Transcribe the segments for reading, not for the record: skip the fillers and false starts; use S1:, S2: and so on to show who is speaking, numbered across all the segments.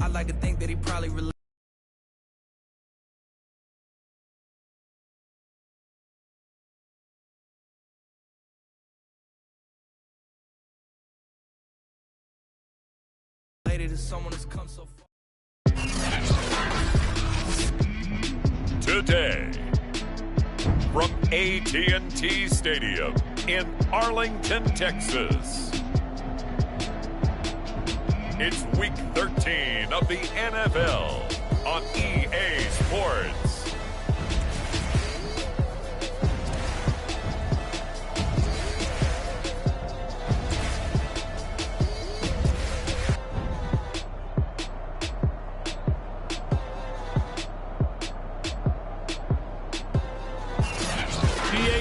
S1: I like to think that he probably related to someone that's come so far.
S2: Today, from AT&T Stadium in Arlington, Texas, it's Week 13 of the NFL on EA Sports.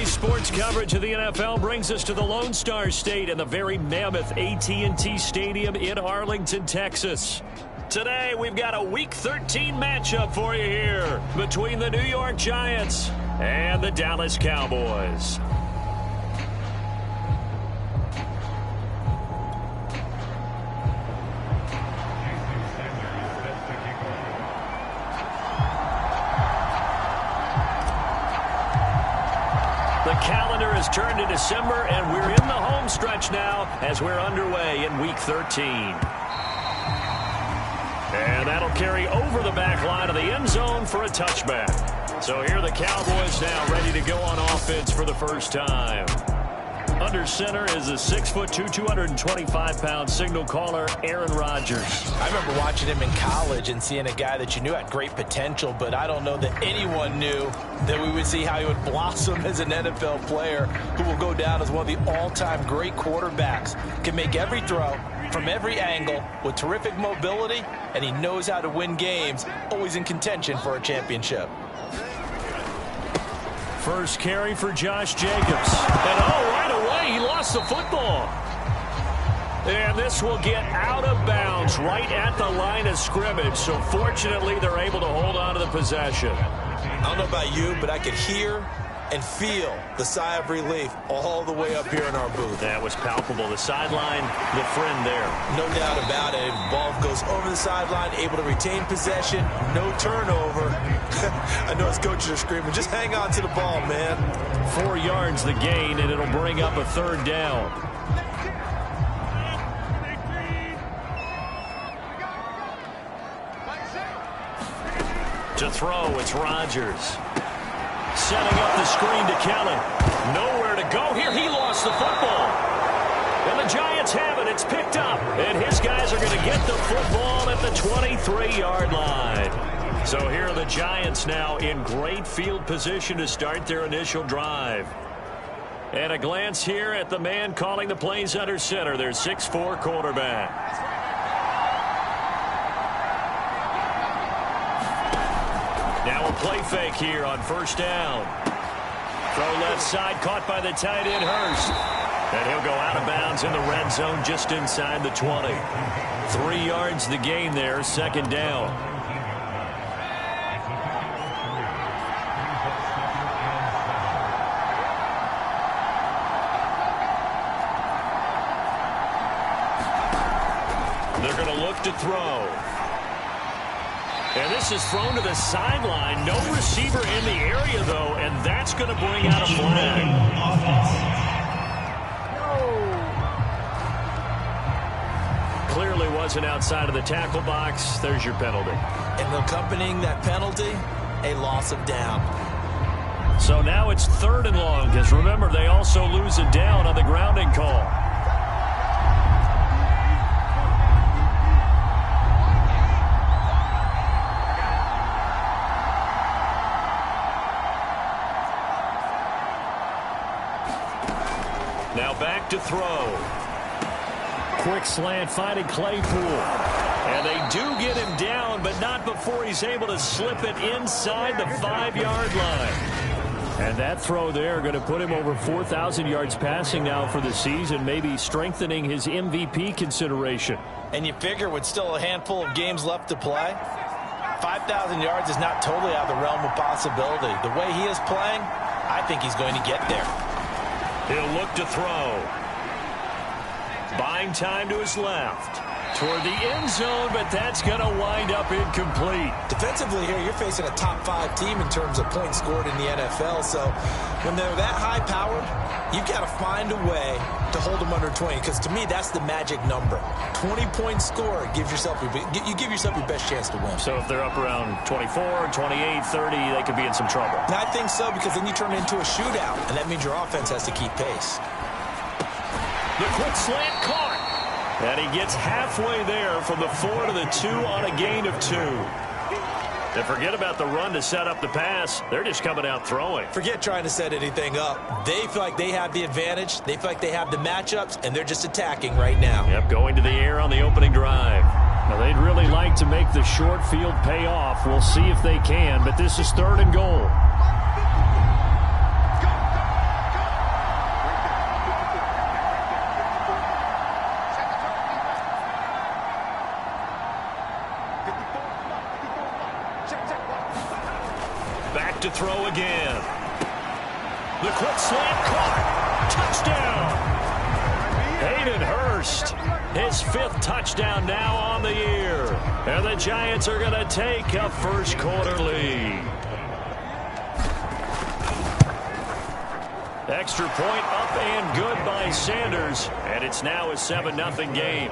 S3: Sports coverage of the NFL brings us to the Lone Star State and the very mammoth AT&T Stadium in Arlington, Texas. Today, we've got a Week 13 matchup for you here between the New York Giants and the Dallas Cowboys. The calendar has turned to December, and we're in the home stretch now as we're underway in Week 13. And that'll carry over the back line of the end zone for a touchback. So here are the Cowboys now ready to go on offense for the first time. Under center is a 6'2", 225-pound signal caller, Aaron Rodgers.
S4: I remember watching him in college and seeing a guy that you knew had great potential, but I don't know that anyone knew that we would see how he would blossom as an NFL player who will go down as one of the all-time great quarterbacks. Can make every throw from every angle with terrific mobility, and he knows how to win games, always in contention for a championship.
S3: First carry for Josh Jacobs. And right away, he lost the football. And this will get out of bounds right at the line of scrimmage. So fortunately, they're able to hold on to the possession.
S4: I don't know about you, but I could hear and feel the sigh of relief all the way up here in our booth.
S3: That was palpable. The sideline, the friend there.
S4: No doubt about it. The ball goes over the sideline, able to retain possession, no turnover. I know his coaches are screaming, just hang on to the ball, man.
S3: 4 yards the gain, and it'll bring up a third down. To throw, it's Rodgers. Setting up the screen to Kelly. Nowhere to go here. He lost the football. And the Giants have it. It's picked up. And his guys are going to get the football at the 23-yard line. So here are the Giants now in great field position to start their initial drive. And a glance here at the man calling the plays under center, their 6'4" quarterback. Now a play fake here on first down. Throw left side, caught by the tight end, Hurst. And he'll go out of bounds in the red zone just inside the 20. 3 yards the gain there, second down. They're going to look to throw. And this is thrown to the sideline. No receiver in the area, though, and that's going to bring out a flag. Clearly wasn't outside of the tackle box. There's your penalty.
S4: And accompanying that penalty, a loss of down.
S3: So now it's 3rd and long, because remember, they also lose a down on the grounding call. Now back to throw. Quick slant finding Claypool. And they do get him down, but not before he's able to slip it inside the 5-yard line. And that throw there going to put him over 4,000 yards passing now for the season, maybe strengthening his MVP consideration.
S4: And you figure with still a handful of games left to play, 5,000 yards is not totally out of the realm of possibility. The way he is playing, I think he's going to get there.
S3: He'll look to throw. Buying time to his left. toward the end zone, but that's going to wind up incomplete.
S4: Defensively here, you're facing a top-5 team in terms of points scored in the NFL. So when they're that high-powered, you've got to find a way to hold them under 20, because to me, that's the magic number. 20-point score gives yourself you give yourself your best chance to win.
S3: So if they're up around 24, 28, 30, they could be in some trouble.
S4: And I think so, because then you turn it into a shootout, and that means your offense has to keep pace.
S3: The quick slant caught. And he gets halfway there from the 4 to the 2 on a gain of 2. And forget about the run to set up the pass. They're just coming out throwing.
S4: Forget trying to set anything up. They feel like they have the advantage. They feel like they have the matchups, and they're just attacking right now.
S3: Yep, going to the air on the opening drive. Now, they'd really like to make the short field pay off. We'll see if they can, but this is 3rd and goal. To throw again. The quick slant caught. Touchdown. Hayden Hurst, his 5th touchdown now on the year. And the Giants are going to take a first-quarter lead. Extra point up and good by Sanders. And it's now a 7-0 game.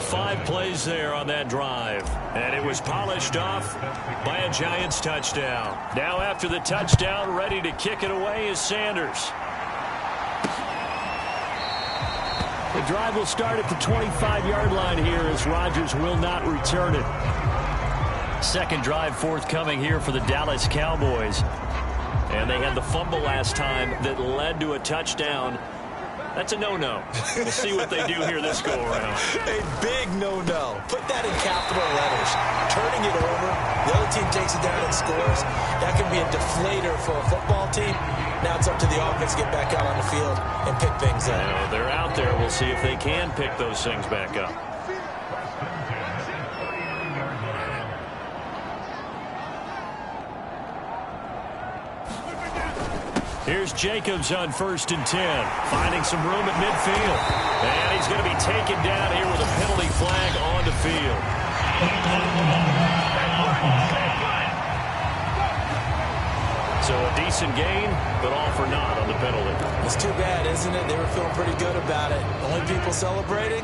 S3: 5 plays there on that drive. And it was polished off by a Giants touchdown. Now after the touchdown, ready to kick it away is Sanders. The drive will start at the 25-yard line here as Rodgers will not return it. Second drive forthcoming here for the Dallas Cowboys. And they had the fumble last time that led to a touchdown. That's a no-no. We'll see what they do here this go-around.
S4: A big no-no. Put that in capital letters. Turning it over, the other team takes it down and scores. That can be a deflator for a football team. Now it's up to the offense to get back out on the field and pick things up.
S3: Now, they're out there. We'll see if they can pick those things back up. Here's Jacobs on 1st and 10, finding some room at midfield. And he's going to be taken down here with a penalty flag on the field. So a decent gain, but all for naught on the penalty.
S4: It's too bad, isn't it? They were feeling pretty good about it. Only people celebrating,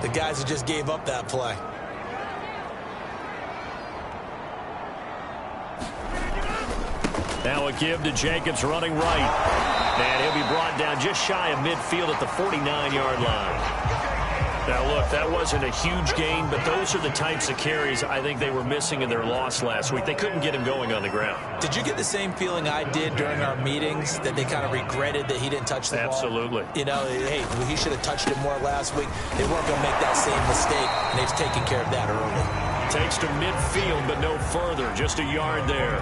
S4: the guys who just gave up that play.
S3: Now a give to Jacobs running right. And he'll be brought down just shy of midfield at the 49-yard line. Now, look, that wasn't a huge gain, but those are the types of carries I think they were missing in their loss last week. They couldn't get him going on the ground.
S4: Did you get the same feeling I did during our meetings, that they kind of regretted that he didn't touch the ball?
S3: Absolutely.
S4: You know, hey, he should have touched it more last week. They weren't going to make that same mistake, and they've taken care of that early.
S3: Takes to midfield, but no further. Just a yard there.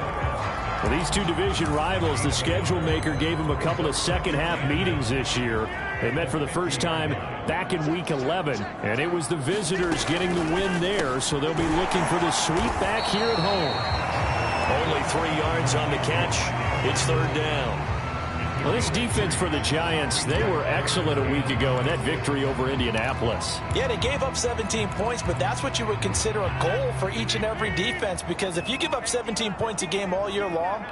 S3: Well, these two division rivals, the schedule maker gave them a couple of second-half meetings this year. They met for the first time back in Week 11, and it was the visitors getting the win there, so they'll be looking for the sweep back here at home. Only 3 yards on the catch. It's 3rd down. Well, this defense for the Giants, they were excellent a week ago in that victory over Indianapolis.
S4: Yeah, they gave up 17 points, but that's what you would consider a goal for each and every defense, because if you give up 17 points a game all year long,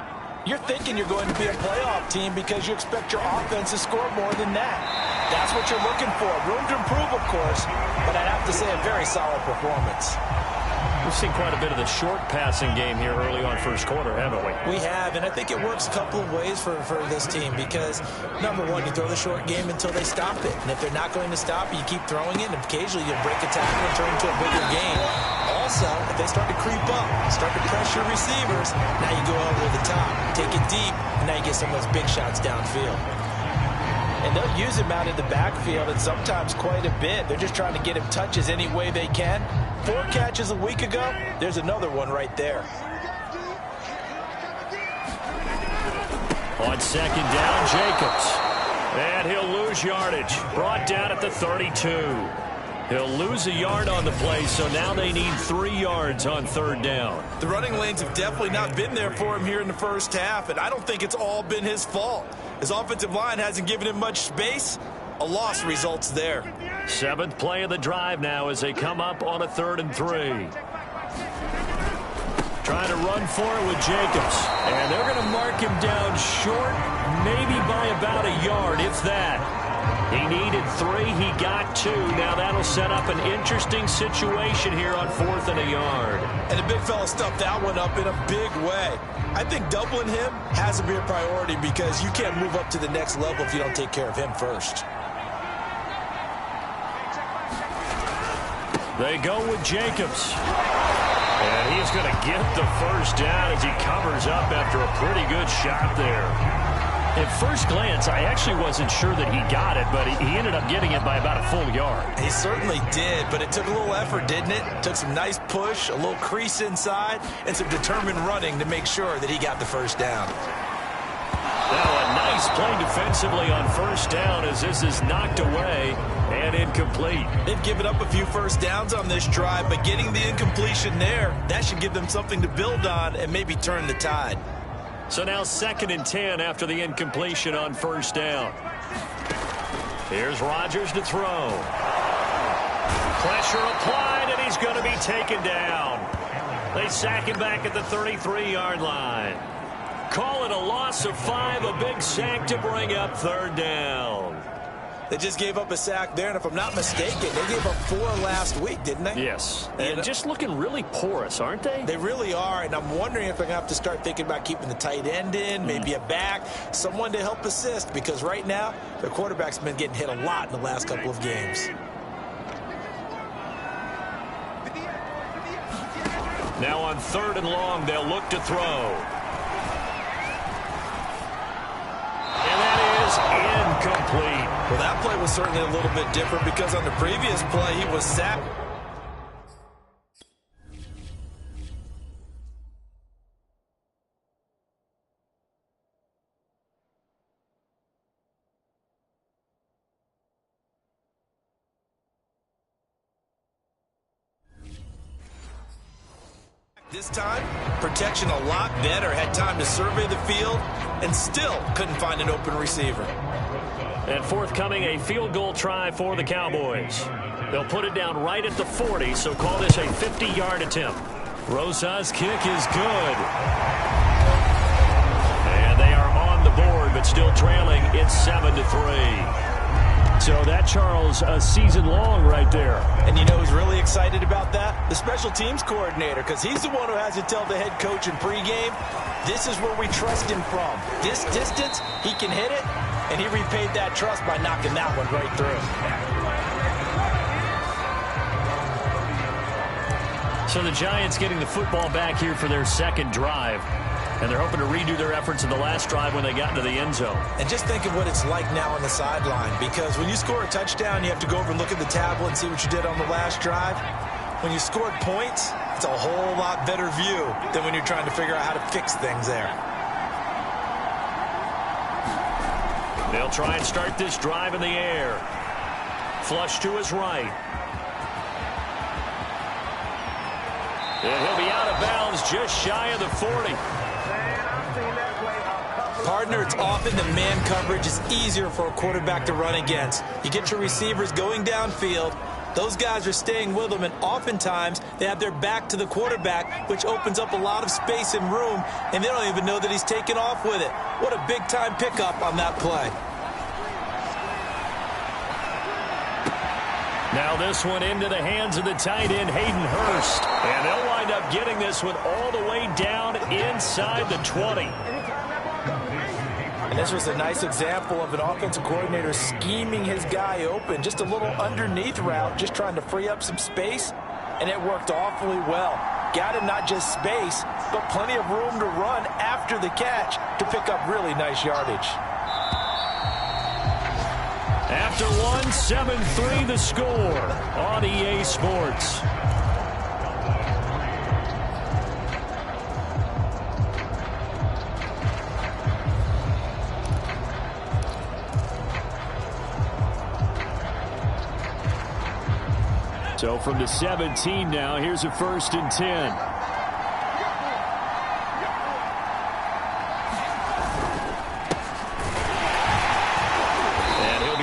S4: you're thinking you're going to be a playoff team because you expect your offense to score more than that. That's what you're looking for. Room to improve, of course, but I'd have to say a very solid performance.
S3: We've seen quite a bit of the short passing game here early on first quarter, haven't we?
S4: We have, and I think it works a couple of ways for this team because, number one, you throw the short game until they stop it. And if they're not going to stop it, you keep throwing it, and occasionally you'll break a tackle and turn into a bigger gain. Also, if they start to creep up, start to pressure receivers, now you go over the top, take it deep, and now you get some of those big shots downfield. And they'll use him out in the backfield, and sometimes quite a bit. They're just trying to get him touches any way they can. 4 catches a week ago, there's another one right there.
S3: On 2nd down, Jacobs. And he'll lose yardage. Brought down at the 32. He'll lose a yard on the play, so now they need 3 yards on 3rd down.
S4: The running lanes have definitely not been there for him here in the first half, and I don't think it's all been his fault. His offensive line hasn't given him much space. A loss results there.
S3: Seventh play of the drive now as they come up on a 3rd and 3. Trying to run for it with Jacobs. And they're going to mark him down short, maybe by about a yard, if that. He needed 3. He got 2. Now that'll set up an interesting situation here on 4th and a yard.
S4: And the big fella stuffed that one up in a big way. I think doubling him has to be a priority because you can't move up to the next level if you don't take care of him first.
S3: They go with Jacobs. And he's going to get the first down as he covers up after a pretty good shot there. At first glance, I actually wasn't sure that he got it, but he ended up getting it by about a full yard.
S4: He certainly did, but it took a little effort, didn't it? Took some nice push, a little crease inside, and some determined running to make sure that he got the first down.
S3: Now a nice play defensively on first down as this is knocked away and incomplete.
S4: They've given up a few first downs on this drive, but getting the incompletion there, that should give them something to build on and maybe turn the tide.
S3: So now 2nd and 10 after the incompletion on first down. Here's Rodgers to throw. Pressure applied, and he's going to be taken down. They sack him back at the 33-yard line. Call it a loss of 5, a big sack to bring up 3rd down.
S4: They just gave up a sack there, and if I'm not mistaken, they gave up 4 last week, didn't they?
S3: Yes, and just looking really porous, aren't they?
S4: They really are, and I'm wondering if they're going to have to start thinking about keeping the tight end in, maybe a back, someone to help assist, because right now, their quarterback's been getting hit a lot in the last couple of games.
S3: Now on 3rd and long, they'll look to throw. Incomplete.
S4: Well, that play was certainly a little bit different because on the previous play, he was sacked. This time, protection a lot better. Had time to survey the field and still couldn't find an open receiver.
S3: And forthcoming, a field goal try for the Cowboys. They'll put it down right at the 40, so call this a 50-yard attempt. Rosa's kick is good. And they are on the board, but still trailing. It's 7-3. So that, Charles, a season long right there.
S4: And you know who's really excited about that? The special teams coordinator, because he's the one who has to tell the head coach in pregame, this is where we trust him from. This distance, he can hit it, and he repaid that trust by knocking that one right through.
S3: So the Giants getting the football back here for their 2nd drive. And they're hoping to redo their efforts in the last drive when they got into the end zone.
S4: And just think of what it's like now on the sideline, because when you score a touchdown, you have to go over and look at the tablet and see what you did on the last drive. When you scored points, it's a whole lot better view than when you're trying to figure out how to fix things there.
S3: They'll try and start this drive in the air. Flush to his right. And he'll be out of bounds just shy of the 40.
S4: Partner, it's often that man coverage is easier for a quarterback to run against. You get your receivers going downfield. Those guys are staying with them, and oftentimes they have their back to the quarterback, which opens up a lot of space and room, and they don't even know that he's taken off with it. What a big-time pickup on that play.
S3: Now this one into the hands of the tight end, Hayden Hurst. And they'll wind up getting this one all the way down inside the 20.
S4: And this was a nice example of an offensive coordinator scheming his guy open. Just a little underneath route, just trying to free up some space. And it worked awfully well. Got him not just space, but plenty of room to run after the catch to pick up really nice yardage.
S3: After one, 7-3 the score on EA Sports. So from the 17 now, here's a 1st and 10.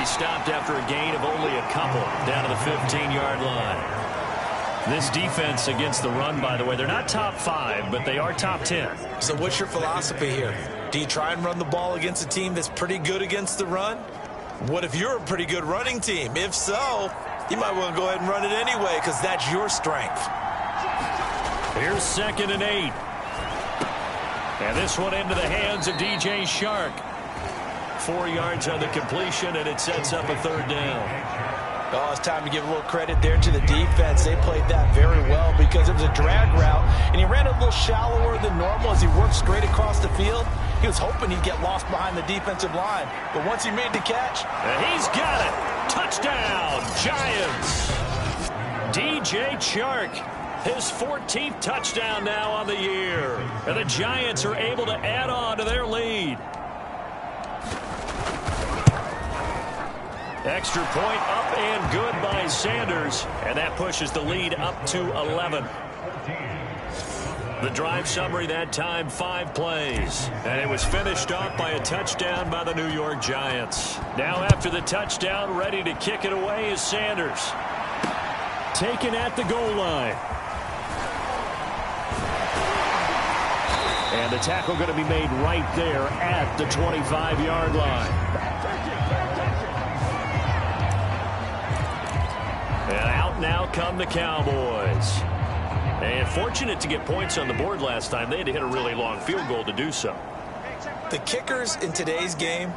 S3: Stopped stopped after a gain of only a couple down to the 15-yard line. This defense against the run, by the way, they're not top 5, but they are top 10.
S4: So what's your philosophy here? Do you try and run the ball against a team that's pretty good against the run? What if you're a pretty good running team? If so, you might well go ahead and run it anyway because that's your strength.
S3: Here's 2nd and 8. And this one into the hands of D.J. Chark. 4 yards on the completion, and it sets up a 3rd down.
S4: Oh, it's time to give a little credit there to the defense. They played that very well because it was a drag route, and he ran a little shallower than normal as he worked straight across the field. He was hoping he'd get lost behind the defensive line, but once he made the catch,
S3: and he's got it. Touchdown, Giants. D.J. Chark, his 14th touchdown now on the year, and the Giants are able to add on to their lead. Extra point up and good by Sanders, and that pushes the lead up to 11. The drive summary that time, 5 plays, and it was finished off by a touchdown by the New York Giants. Now after the touchdown, ready to kick it away is Sanders. Taken at the goal line. And the tackle going to be made right there at the 25-yard line. And out now come the Cowboys. And fortunate to get points on the board last time. They had to hit a really long field goal to do so.
S4: The kickers in today's game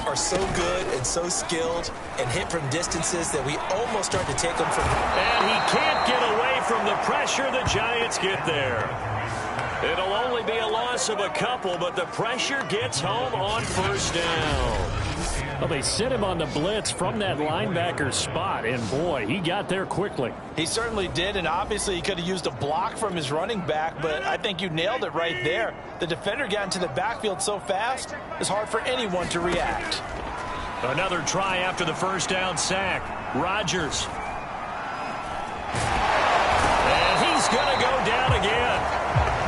S4: are so good and so skilled and hit from distances that we almost start to take them from.
S3: And he can't get away from the pressure. The Giants get there. It'll only be a loss of a couple, but the pressure gets home on 1st down. Well, they sent him on the blitz from that linebacker spot, and boy, he got there quickly.
S4: He certainly did, and obviously he could have used a block from his running back, but I think you nailed it right there. The defender got into the backfield so fast, it's hard for anyone to react.
S3: Another try after the 1st down sack. Rodgers. And he's going to go down again.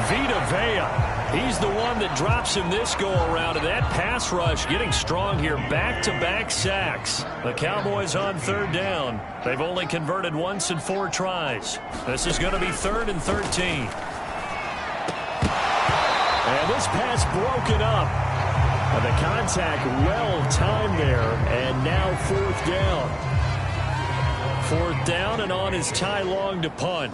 S3: Vita Vea. He's the one that drops him this go-around, and that pass rush getting strong here. Back-to-back sacks. The Cowboys on 3rd down. They've only converted once in 4 tries. This is going to be 3rd and 13. And this pass broken up. The contact well-timed there, and now 4th down. 4th down, and on is Ty Long to punt.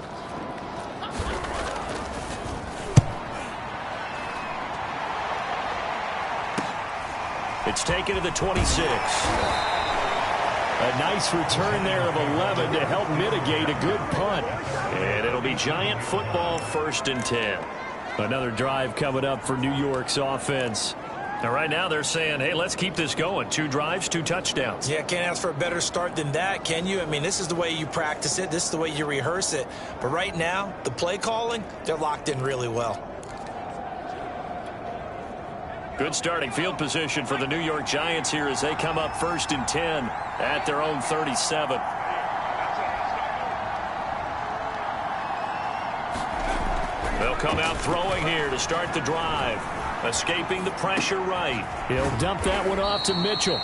S3: It's taken to the 26. A nice return there of 11 to help mitigate a good punt. And it'll be Giant football, 1st and 10. Another drive coming up for New York's offense. And right now they're saying, hey, let's keep this going. 2 drives, 2 touchdowns.
S4: Yeah, can't ask for a better start than that, can you? I mean, this is the way you practice it. This is the way you rehearse it. But right now, the play calling, they're locked in really well.
S3: Good starting field position for the New York Giants here as they come up 1st and 10 at their own 37. They'll come out throwing here to start the drive. Escaping the pressure right. He'll dump that one off to Mitchell.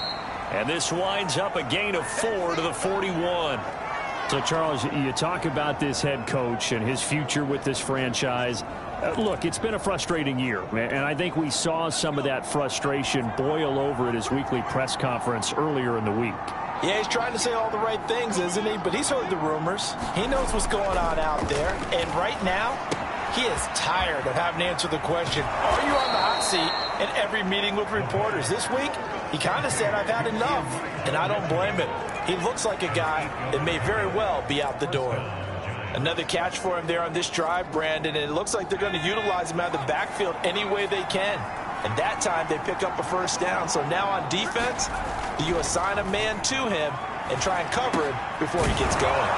S3: And this winds up a gain of 4 to the 41. So, Charles, you talk about this head coach and his future with this franchise. Look, it's been a frustrating year, and I think we saw some of that frustration boil over at his weekly press conference earlier in the week.
S4: Yeah, he's trying to say all the right things, isn't he? But he's heard the rumors. He knows what's going on out there. And right now, he is tired of having to answer the question, are you on the hot seat in every meeting with reporters? This week, he kind of said, I've had enough. And I don't blame him. He looks like a guy that may very well be out the door. Another catch for him there on this drive, Brandon, and it looks like they're going to utilize him out of the backfield any way they can. And that time they pick up a 1st down. So now on defense, you assign a man to him and try and cover him before he gets going.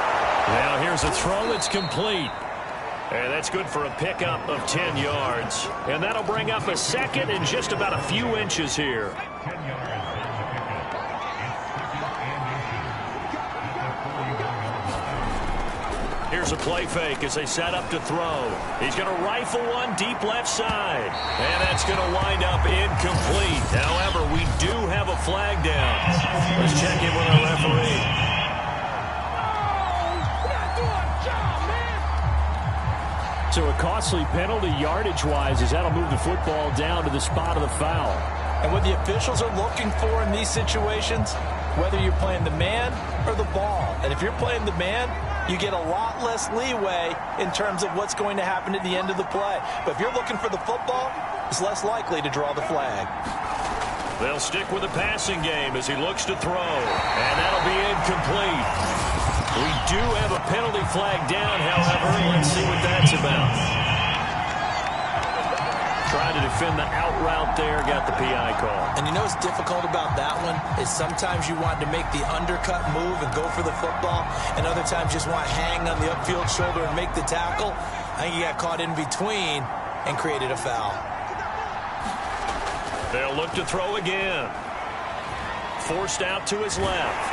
S3: Now here's a throw that's complete. And that's good for a pickup of 10 yards. And that'll bring up a 2nd and just about a few inches here. Here's a play fake as they set up to throw. He's going to rifle one deep left side. And that's going to wind up incomplete. However, we do have a flag down. Let's check in with our referee.
S5: So a costly penalty yardage-wise as that'll move the football down to the spot of the foul.
S4: And what the officials are looking for in these situations, whether you're playing the man or the ball. And if you're playing the man, you get a lot less leeway in terms of what's going to happen at the end of the play. But if you're looking for the football, it's less likely to draw the flag.
S3: They'll stick with the passing game as he looks to throw. And that'll be incomplete. We do have a penalty flag down, however. Let's see what that's about. Trying to defend the out route there, got the PI call.
S4: And you know what's difficult about that one is sometimes you want to make the undercut move and go for the football, and other times you just want to hang on the upfield shoulder and make the tackle. I think he got caught in between and created a foul.
S3: They'll look to throw again. Forced out to his left.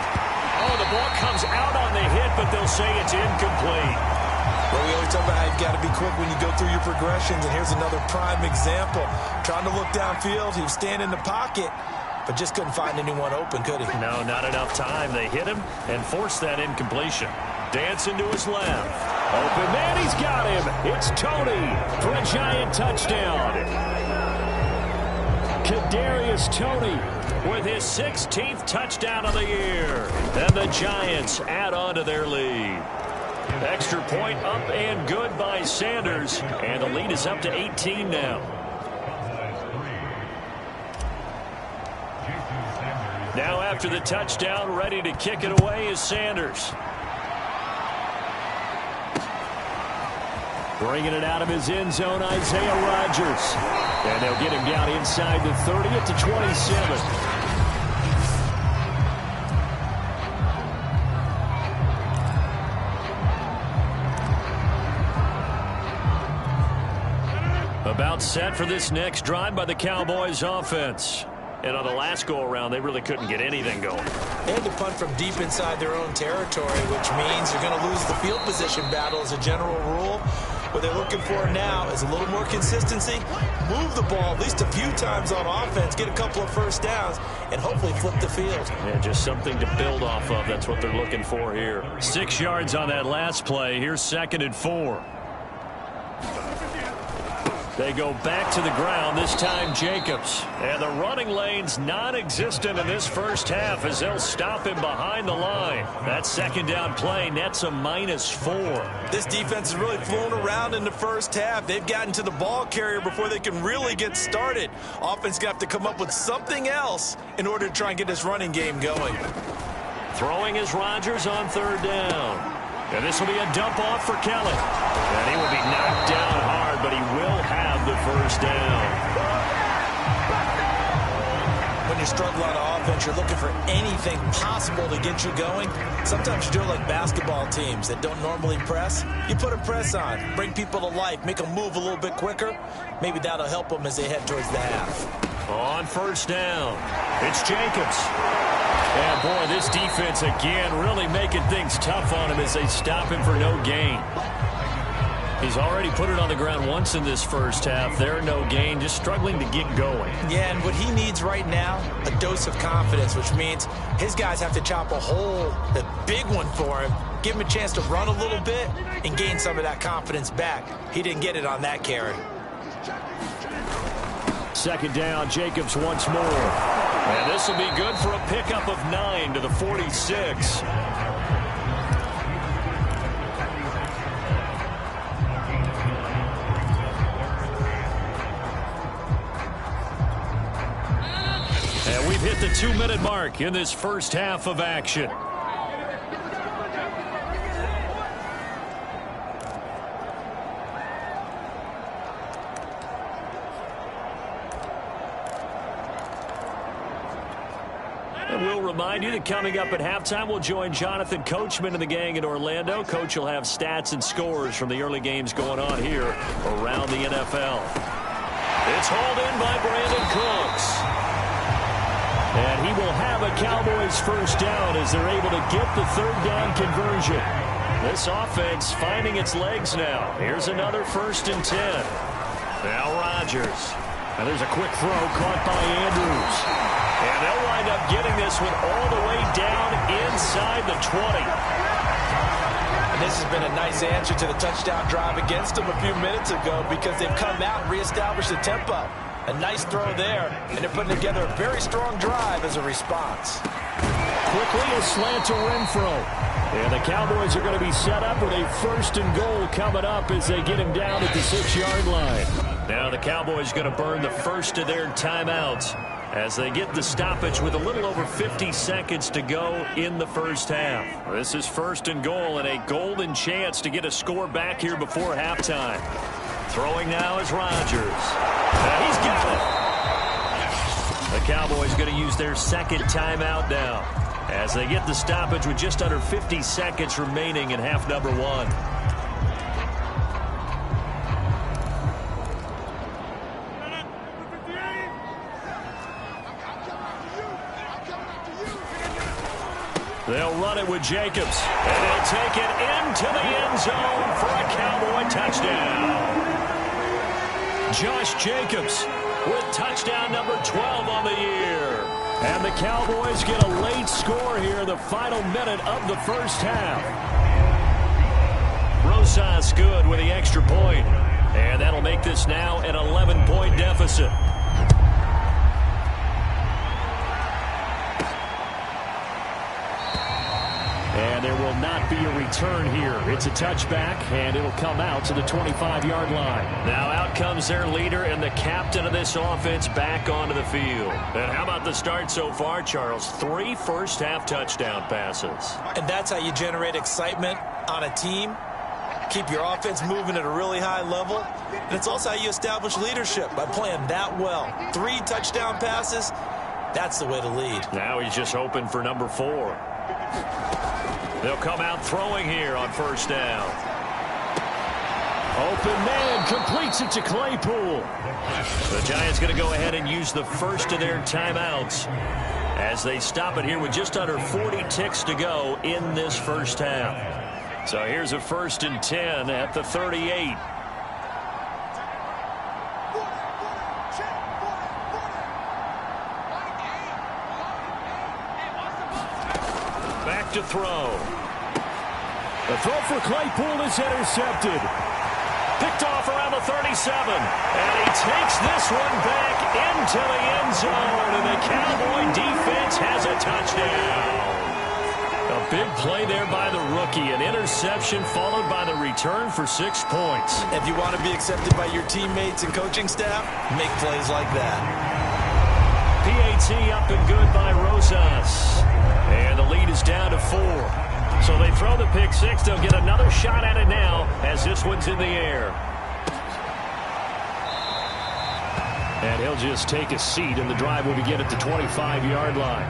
S3: Oh, the ball comes out on the hit, but they'll say it's incomplete.
S4: Well, we always talk about how you've got to be quick when you go through your progressions, and here's another prime example. Trying to look downfield, he was standing in the pocket, but just couldn't find anyone open, could he?
S3: No, not enough time. They hit him and forced that incompletion. Dancing to his left. Open man, he's got him. It's Tony for a Giant touchdown. Kadarius Toney with his 16th touchdown of the year. And the Giants add on to their lead. Extra point up and good by Sanders. And the lead is up to 18 now. Now after the touchdown, ready to kick it away is Sanders. Bringing it out of his end zone, Isaiah Rodgers. And they'll get him down inside the 30 at the 27. About set for this next drive by the Cowboys offense. And on the last go-around, they really couldn't get anything going.
S4: They had to punt from deep inside their own territory, which means you're going to lose the field position battle as a general rule. What they're looking for now is a little more consistency, move the ball at least a few times on offense, get a couple of first downs, and hopefully flip the field.
S3: Yeah, just something to build off of. That's what they're looking for here. 6 yards on that last play. Here's 2nd and 4. They go back to the ground, this time Jacobs. And the running lane's non-existent in this first half as they'll stop him behind the line. That 2nd down play nets a -4.
S4: This defense has really flown around in the first half. They've gotten to the ball carrier before they can really get started. Offense going to have to come up with something else in order to try and get this running game going.
S3: Throwing is Rodgers on 3rd down. And this will be a dump off for Kelly. And he will be knocked down hard, but he will have the first down.
S4: When you struggle on offense, you're looking for anything possible to get you going. Sometimes you do it like basketball teams that don't normally press. You put a press on, bring people to life, make them move a little bit quicker. Maybe that'll help them as they head towards the half.
S3: On 1st down, it's Jacobs. And, boy, this defense, again, really making things tough on him as they stop him for no gain. He's already put it on the ground once in this first half. There, no gain, just struggling to get going.
S4: Yeah, and what he needs right now, a dose of confidence, which means his guys have to chop a hole, a big one for him, give him a chance to run a little bit and gain some of that confidence back. He didn't get it on that carry.
S3: 2nd down, Jacobs once more. And this will be good for a pickup of 9 to the 46. And we've hit the 2-minute mark in this first half of action. We'll remind you that coming up at halftime, we'll join Jonathan Coachman and the gang in Orlando. Coach will have stats and scores from the early games going on here around the NFL. It's hauled in by Brandon Cooks. And he will have a Cowboys first down as they're able to get the 3rd down conversion.
S5: This offense finding its legs now. Here's another 1st and 10. Now Rodgers. And there's a quick throw caught by Andrews. And they'll wind up getting this one all the way down inside the 20.
S4: And this has been a nice answer to the touchdown drive against them a few minutes ago because they've come out and reestablished the tempo. A nice throw there, and they're putting together a very strong drive as a response.
S5: Quickly a slant to Renfro. And the Cowboys are going to be set up with a 1st and goal coming up as they get him down at the 6-yard line. Now the Cowboys going to burn the first of their timeouts as they get the stoppage with a little over 50 seconds to go in the first half. This is 1st and goal and a golden chance to get a score back here before halftime. Throwing now is Rodgers. And he's got it. The Cowboys going to use their 2nd timeout now as they get the stoppage with just under 50 seconds remaining in half number 1. They'll run it with Jacobs, and they'll take it into the end zone for a Cowboy touchdown. Josh Jacobs with touchdown number 12 on the year. And the Cowboys get a late score here in the final minute of the first half. Rosas good with the extra point, and that'll make this now an 11-point deficit. And there will not be a return here. It's a touchback, and it'll come out to the 25-yard line. Now out comes their leader and the captain of this offense back onto the field. And how about the start so far, Charles? 3 first-half touchdown passes.
S4: And that's how you generate excitement on a team. Keep your offense moving at a really high level. And it's also how you establish leadership by playing that well. 3 touchdown passes, that's the way to lead.
S5: Now he's just hoping for number 4. They'll come out throwing here on 1st down. Open man completes it to Claypool. The Giants going to go ahead and use the first of their timeouts as they stop it here with just under 40 ticks to go in this first half. So here's a 1st and 10 at the 38. Back to throw. The throw for Claypool is intercepted. Picked off around the 37. And he takes this one back into the end zone. And the Cowboy defense has a touchdown. A big play there by the rookie. An interception followed by the return for 6 points.
S4: If you want to be accepted by your teammates and coaching staff, make plays like that.
S5: PAT up and good by Rosas. And the lead is down to 4. So they throw the pick 6. They'll get another shot at it now as this one's in the air. And he'll just take a seat, and the drive will begin at the 25-yard line.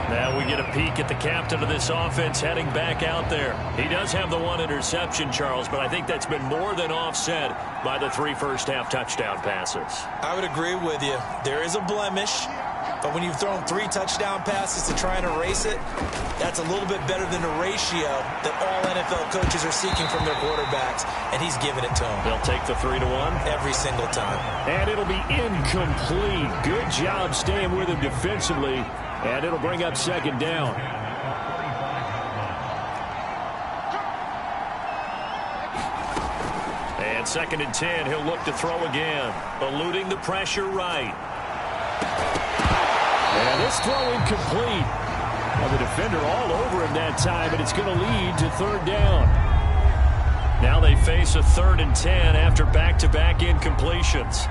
S5: Now we get a peek at the captain of this offense heading back out there. He does have the 1 interception, Charles, but I think that's been more than offset by the 3 first-half touchdown passes.
S4: I would agree with you. There is a blemish, but when you've thrown 3 touchdown passes to try and erase it, that's a little bit better than the ratio that all NFL coaches are seeking from their quarterbacks, and he's giving it to them.
S5: They'll take the 3-1
S4: every single time.
S5: And it'll be incomplete. Good job staying with him defensively. And it'll bring up 2nd down. And 2nd and 10. He'll look to throw again. Eluding the pressure right. And this throw incomplete. Well, the defender all over him that time, and it's going to lead to 3rd down. Now they face a 3rd and 10 after back-to-back incompletions.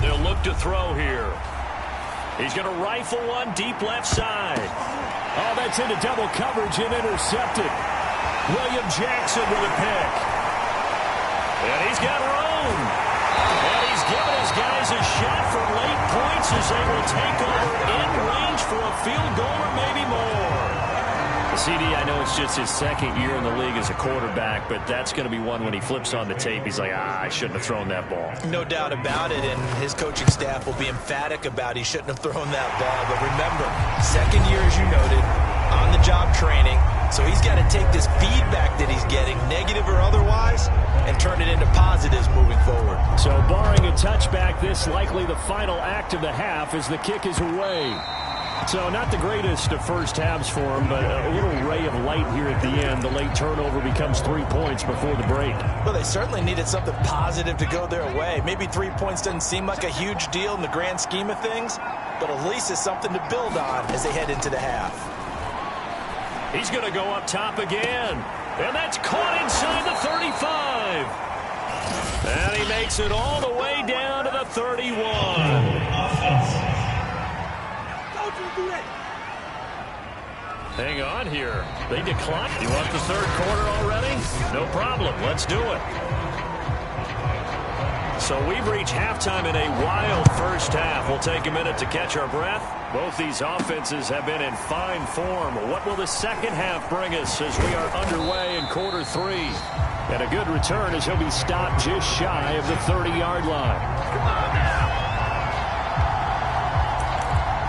S5: They'll look to throw here. He's going to rifle one deep left side. Oh, that's into double coverage and intercepted. William Jackson with a pick. And he's got room. And he's giving his guys a shot for late points as they will take over in range for a field goal or maybe more. CD, I know it's just his second year in the league as a quarterback, but that's going to be one when he flips on the tape, he's like, I shouldn't have thrown that ball.
S4: No doubt about it, and his coaching staff will be emphatic about he shouldn't have thrown that ball. But remember, second year, as you noted, on-the-job training, so he's got to take this feedback that he's getting, negative or otherwise, and turn it into positives moving forward.
S5: So barring a touchback, this likely the final act of the half as the kick is away. So not the greatest of first halves for him, but a little ray of light here at the end. The late turnover becomes 3 points before the break.
S4: Well, they certainly needed something positive to go their way. Maybe 3 points doesn't seem like a huge deal in the grand scheme of things, but at least it's something to build on as they head into the half.
S5: He's going to go up top again, and that's caught inside the 35. And he makes it all the way down to the 31. Hang on here. They decline. You want the third quarter already? No problem. Let's do it. So we've reached halftime in a wild first half. We'll take a minute to catch our breath. Both these offenses have been in fine form. What will the second half bring us as we are underway in quarter three? And a good return as he'll be stopped just shy of the 30-yard line. Come on now.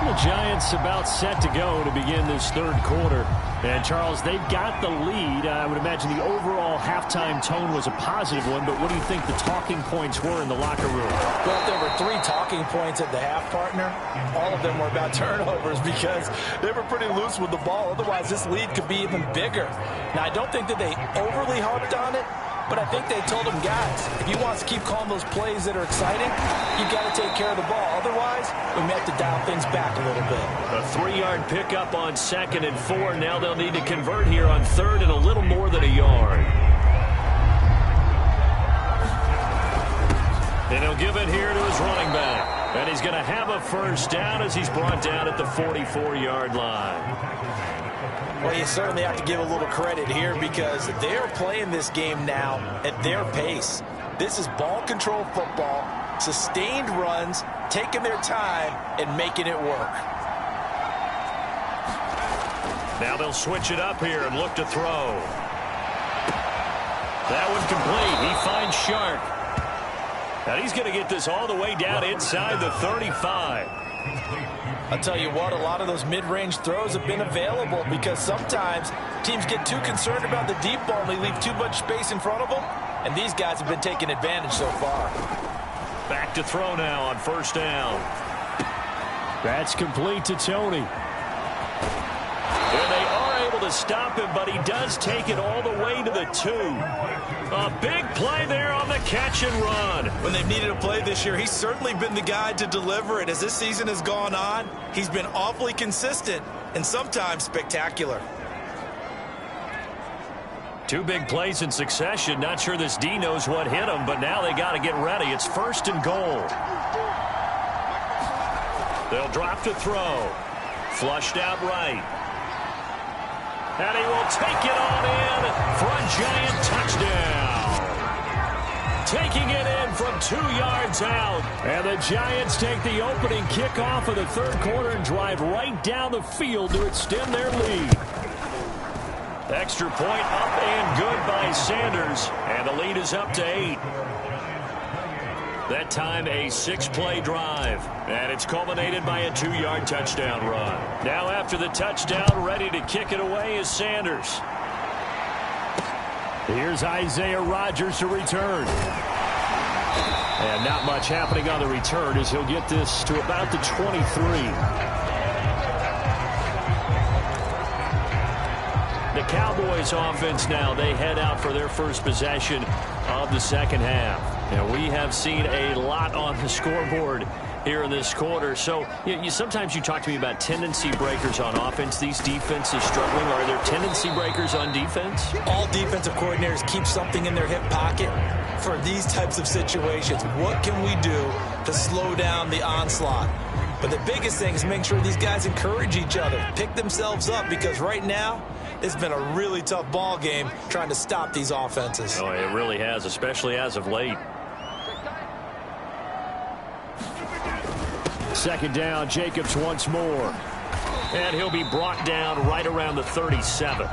S5: The Giants about set to go to begin this third quarter. And, Charles, they've got the lead. I would imagine the overall halftime tone was a positive one, but what do you think the talking points were in the locker room?
S4: Well, if there were 3 talking points at the half, partner, all of them were about turnovers because they were pretty loose with the ball. Otherwise, this lead could be even bigger. Now, I don't think that they overly harped on it, but I think they told him, guys, if you want to keep calling those plays that are exciting, you've got to take care of the ball. Otherwise, we may have to dial things back a little bit.
S5: A 3-yard pickup on 2nd and 4. Now they'll need to convert here on 3rd and a little more than a yard. And he'll give it here to his running back. And he's going to have a first down as he's brought down at the 44-yard line.
S4: Well, you certainly have to give a little credit here because they're playing this game now at their pace. This is ball control football, sustained runs, taking their time, and making it work.
S5: Now they'll switch it up here and look to throw. That one complete. He finds Sharp. And he's going to get this all the way down inside the 35.
S4: I'll tell you what, a lot of those mid-range throws have been available because sometimes teams get too concerned about the deep ball and they leave too much space in front of them, and these guys have been taking advantage so far.
S5: Back to throw now on first down. That's complete to Tony. And they are able to stop him, but he does take it all the way to the 2. A big play there on the catch and run.
S4: When they've needed a play this year, he's certainly been the guy to deliver it. As this season has gone on, he's been awfully consistent and sometimes spectacular.
S5: 2 big plays in succession. Not sure this D knows what hit him, but now they got to get ready. It's 1st and goal. They'll drop to throw. Flushed out right. And he will take it on in for a Giant touchdown. Taking it in from 2 yards out. And the Giants take the opening kickoff of the third quarter and drive right down the field to extend their lead. Extra point up and good by Sanders. And the lead is up to 8. That time a 6-play drive. And it's culminated by a 2-yard touchdown run. Now after the touchdown, ready to kick it away is Sanders. Here's Isaiah Rodgers to return. And not much happening on the return as he'll get this to about the 23. The Cowboys offense now, they head out for their first possession of the second half. And we have seen a lot on the scoreboard here in this quarter. So sometimes you talk to me about tendency breakers on offense. These defenses struggling. Are there tendency breakers on defense?
S4: All defensive coordinators keep something in their hip pocket for these types of situations. What can we do to slow down the onslaught? But the biggest thing is making sure these guys encourage each other, pick themselves up, because right now it's been a really tough ball game trying to stop these offenses.
S5: Oh, it really has, especially as of late. Second down, Jacobs once more. And he'll be brought down right around the 37.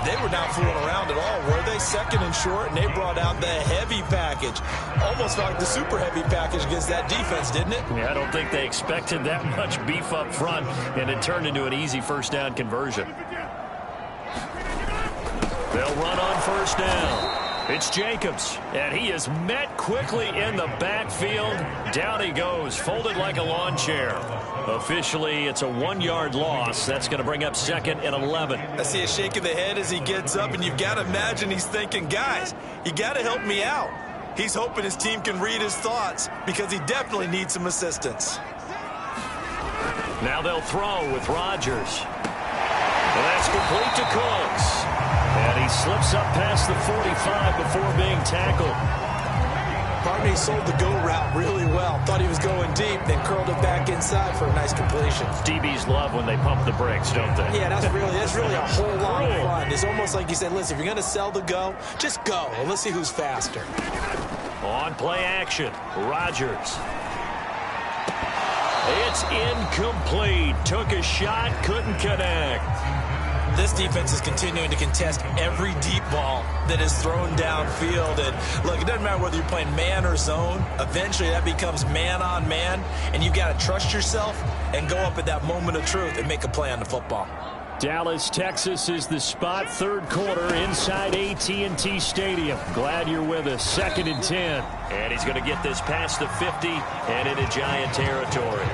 S4: They were not fooling around at all, were they? Second and short, and they brought out the heavy package. Almost like the super heavy package against that defense, didn't it?
S5: Yeah, I don't think they expected that much beef up front, and it turned into an easy first down conversion. They'll run on first down. It's Jacobs, and he is met quickly in the backfield. Down he goes, folded like a lawn chair. Officially, it's a 1-yard loss. That's going to bring up 2nd and 11.
S4: I see a shake of the head as he gets up, and you've got to imagine he's thinking, guys, you got to help me out. He's hoping his team can read his thoughts because he definitely needs some assistance.
S5: Now they'll throw with Rodgers. And that's complete to Cooks. And he slips up past the 45 before being tackled.
S4: Barney sold the go route really well. Thought he was going deep, then curled it back inside for a nice completion.
S5: DBs love when they pump the brakes, don't they?
S4: Yeah, that's really a whole lot of fun. It's almost like you said, listen, if you're going to sell the go, just go. And let's see who's faster.
S5: On play action, Rodgers. It's incomplete. Took a shot, couldn't connect.
S4: This defense is continuing to contest every deep ball that is thrown downfield. And look, it doesn't matter whether you're playing man or zone. Eventually, that becomes man on man. And you've got to trust yourself and go up at that moment of truth and make a play on the football.
S5: Dallas, Texas is the spot. Third quarter inside AT&T Stadium. Glad you're with us. 2nd and 10. And he's going to get this past the 50 and into Giant territory.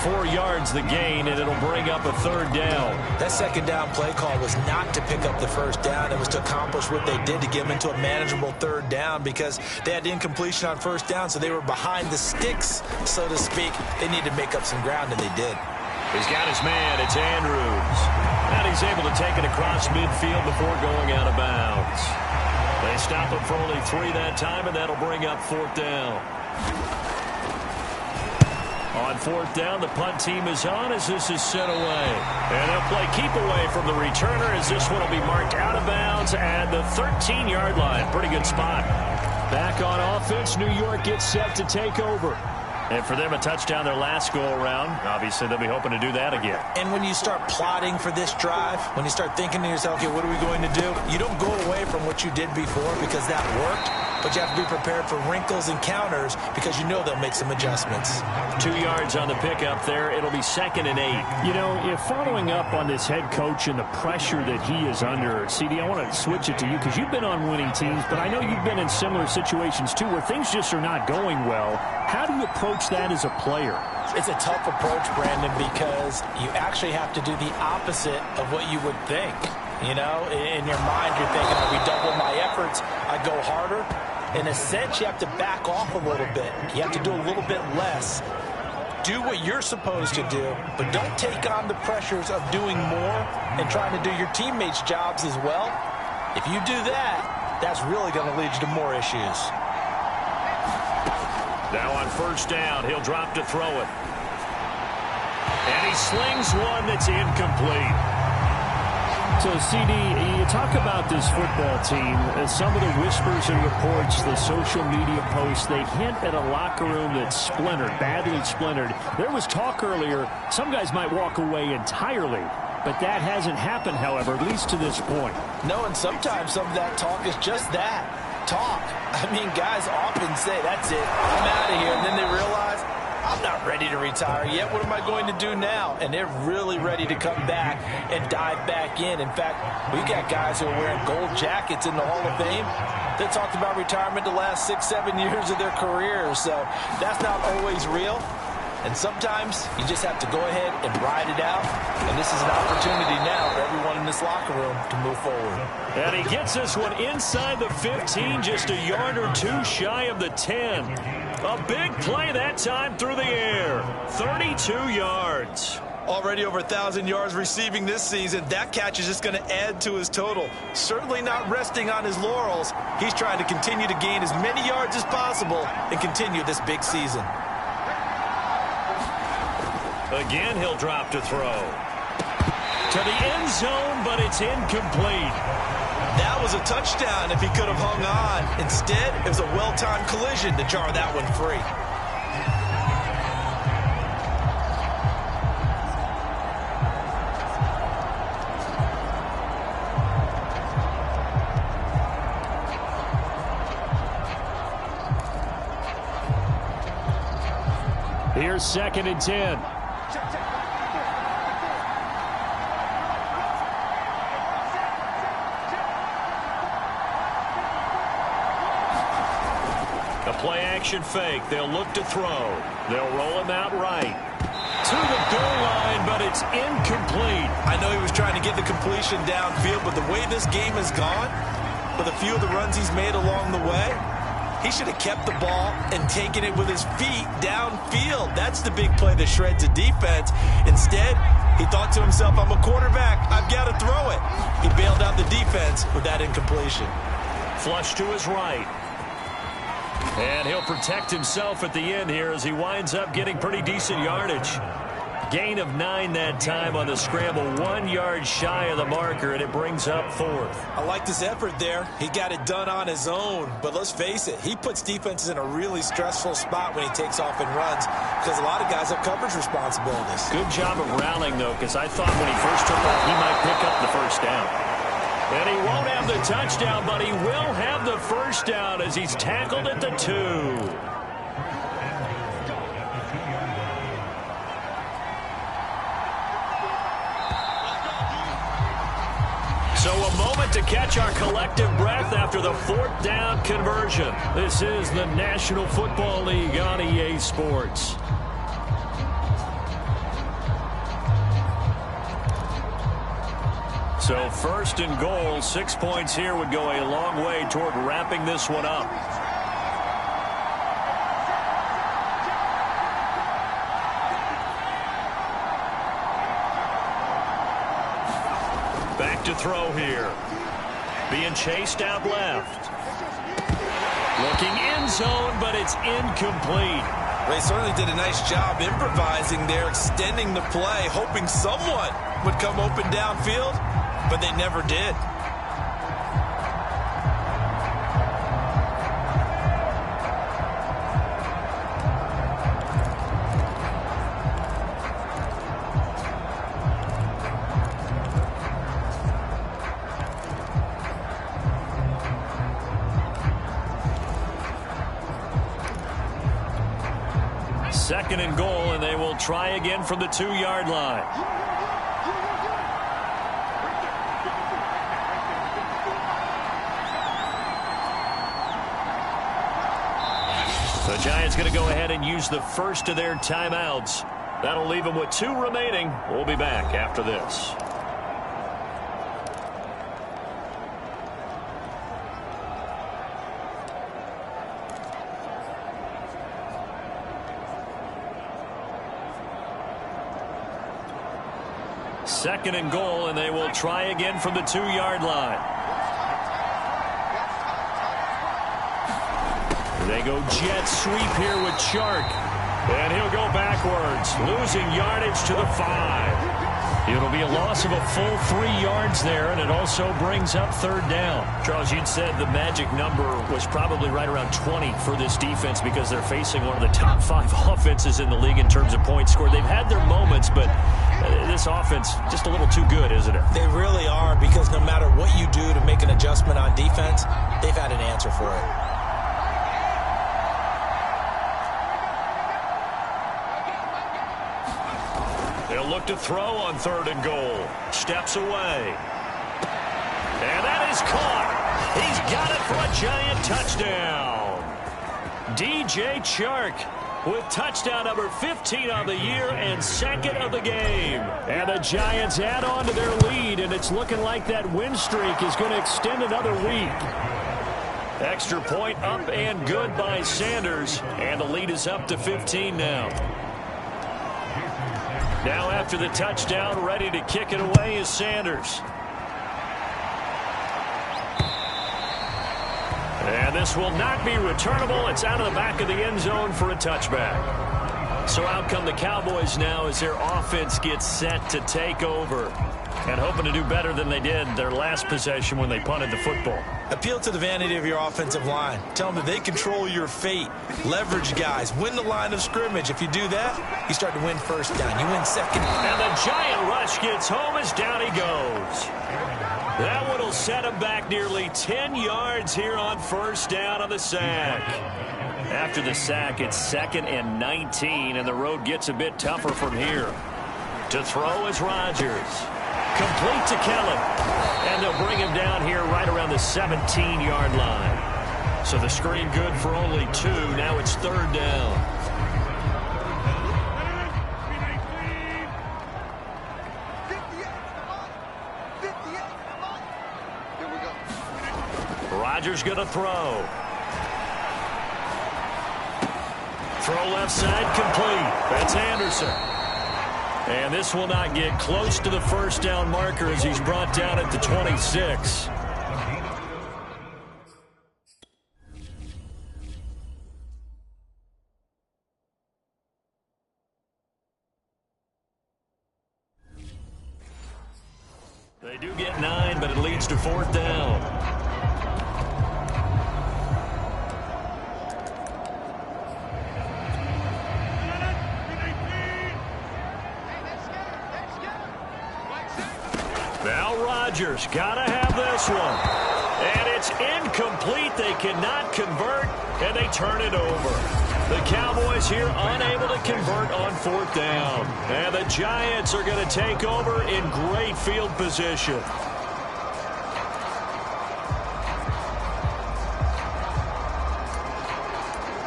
S5: 4 yards the gain, and it'll bring up a 3rd down.
S4: That 2nd down play call was not to pick up the 1st down. It was to accomplish what they did to get them into a manageable 3rd down because they had incompletion on 1st down, so they were behind the sticks, so to speak. They needed to make up some ground, and they did.
S5: He's got his man. It's Andrews. And he's able to take it across midfield before going out of bounds. They stop him for only 3 that time, and that'll bring up 4th down. On 4th down, the punt team is on as this is set away. And they'll play keep away from the returner as this one will be marked out of bounds at the 13-yard line. Pretty good spot. Back on offense, New York gets set to take over. And for them, a touchdown their last go-around. Obviously, they'll be hoping to do that again.
S4: And when you start plotting for this drive, when you start thinking to yourself, okay, what are we going to do? You don't go away from what you did before because that worked. But you have to be prepared for wrinkles and counters because you know they'll make some adjustments.
S5: 2 yards on the pickup there. It'll be 2nd and 8.
S6: You know, if following up on this head coach and the pressure that he is under, CD, I want to switch it to you because you've been on winning teams, but I know you've been in similar situations too where things just are not going well. How do you approach that as a player?
S4: It's a tough approach, Brandon, because you actually have to do the opposite of what you would think. You know, in your mind, you're thinking, I redouble my efforts, I go harder. In a sense, you have to back off a little bit. You have to do a little bit less. Do what you're supposed to do, but don't take on the pressures of doing more and trying to do your teammates' jobs as well. If you do that, that's really going to lead you to more issues.
S5: Now on 1st down, he'll drop to throw it. And he slings one that's incomplete.
S6: So, CD, you talk about this football team. Some of the whispers and reports, the social media posts, they hint at a locker room that's splintered, badly splintered. There was talk earlier, some guys might walk away entirely. But that hasn't happened, however, at least to this point.
S4: No, and sometimes some of that talk is just that, talk. I mean, guys often say, that's it, I'm out of here. And then they realize, I'm not ready to retire yet. What am I going to do now? And they're really ready to come back and dive back in. In fact, we got guys who are wearing gold jackets in the Hall of Fame that talked about retirement the last 6-7 years of their careers. So that's not always real. And sometimes you just have to go ahead and ride it out. And this is an opportunity now for everyone in this locker room to move forward.
S5: And he gets this one inside the 15, just a yard or two shy of the 10. A big play that time through the air. 32 yards.
S4: Already over 1,000 yards receiving this season. That catch is just going to add to his total. Certainly not resting on his laurels. He's trying to continue to gain as many yards as possible and continue this big season.
S5: Again, he'll drop to throw. To the end zone, but it's incomplete.
S4: That was a touchdown if he could have hung on. Instead, it was a well-timed collision to jar that one free.
S6: Here's 2nd and 10.
S3: A play-action fake. They'll look to throw. They'll roll him out right. To the goal line, but it's incomplete.
S4: I know he was trying to get the completion downfield, but the way this game has gone, with a few of the runs he's made along the way, he should have kept the ball and taken it with his feet downfield. That's the big play that shreds a defense. Instead, he thought to himself, I'm a quarterback. I've got to throw it. He bailed out the defense with that incompletion.
S3: Flush to his right. And he'll protect himself at the end here as he winds up getting pretty decent yardage. Gain of 9 that time on the scramble, 1 yard shy of the marker, and it brings up 4th.
S4: I liked his effort there. He got it done on his own. But let's face it, he puts defenses in a really stressful spot when he takes off and runs because a lot of guys have coverage responsibilities.
S3: Good job of rallying, though, because I thought when he first took off, he might pick up the first down. And he won't have the touchdown, but he will have the first down as he's tackled at the 2. So a moment to catch our collective breath after the 4th down conversion.
S6: This is the National Football League on EA Sports.
S3: So 1st and goal, 6 points here would go a long way toward wrapping this one up. Back to throw here. Being chased out left. Looking end zone, but it's incomplete.
S4: They certainly did a nice job improvising there, extending the play, hoping someone would come open downfield, but they never did.
S3: Second and goal, and they will try again from the 2-yard line. The Giants going to go ahead and use the first of their timeouts. That'll leave them with 2 remaining. We'll be back after this. Second and goal, and they will try again from the 2-yard line. They go jet sweep here with Chark. And he'll go backwards, losing yardage to the 5. It'll be a loss of a full 3 yards there, and it also brings up 3rd down. Charles, you'd said the magic number was probably right around 20 for this defense because they're facing one of the top 5 offenses in the league in terms of points scored. They've had their moments, but this offense just a little too good, isn't it?
S4: They really are, because no matter what you do to make an adjustment on defense, they've had an answer for it.
S3: They'll look to throw on 3rd and goal. Steps away. And that is caught. He's got it for a Giant touchdown. DJ Chark with touchdown number 15 on the year and 2nd of the game.
S6: And the Giants add on to their lead, and it's looking like that win streak is going to extend another week.
S3: Extra point up and good by Sanders, and the lead is up to 15 now. Now after the touchdown, ready to kick it away is Sanders. And this will not be returnable. It's out of the back of the end zone for a touchback. So out come the Cowboys now as their offense gets set to take over. And hoping to do better than they did their last possession when they punted the football.
S4: Appeal to the vanity of your offensive line. Tell them that they control your fate. Leverage guys. Win the line of scrimmage. If you do that, you start to win 1st down. You win 2nd.
S3: And the Giant rush gets home as down he goes. That one will set him back nearly 10 yards here on 1st down on the sack.
S5: After the sack, it's 2nd and 19, and the road gets a bit tougher from here. To throw is Rodgers. Complete to Kelly. And they'll bring him down here right around the 17-yard line. So the screen good for only 2. Now it's 3rd down. Rodgers going to throw. Throw left side complete. That's Anderson. And this will not get close to the first down marker as he's brought down at the 26. They do get 9, but it leads to 4th down. Now Rodgers got to have this one. And it's incomplete. They cannot convert, and they turn it over. The Cowboys here unable to convert on 4th down. And the Giants are going to take over in great field position.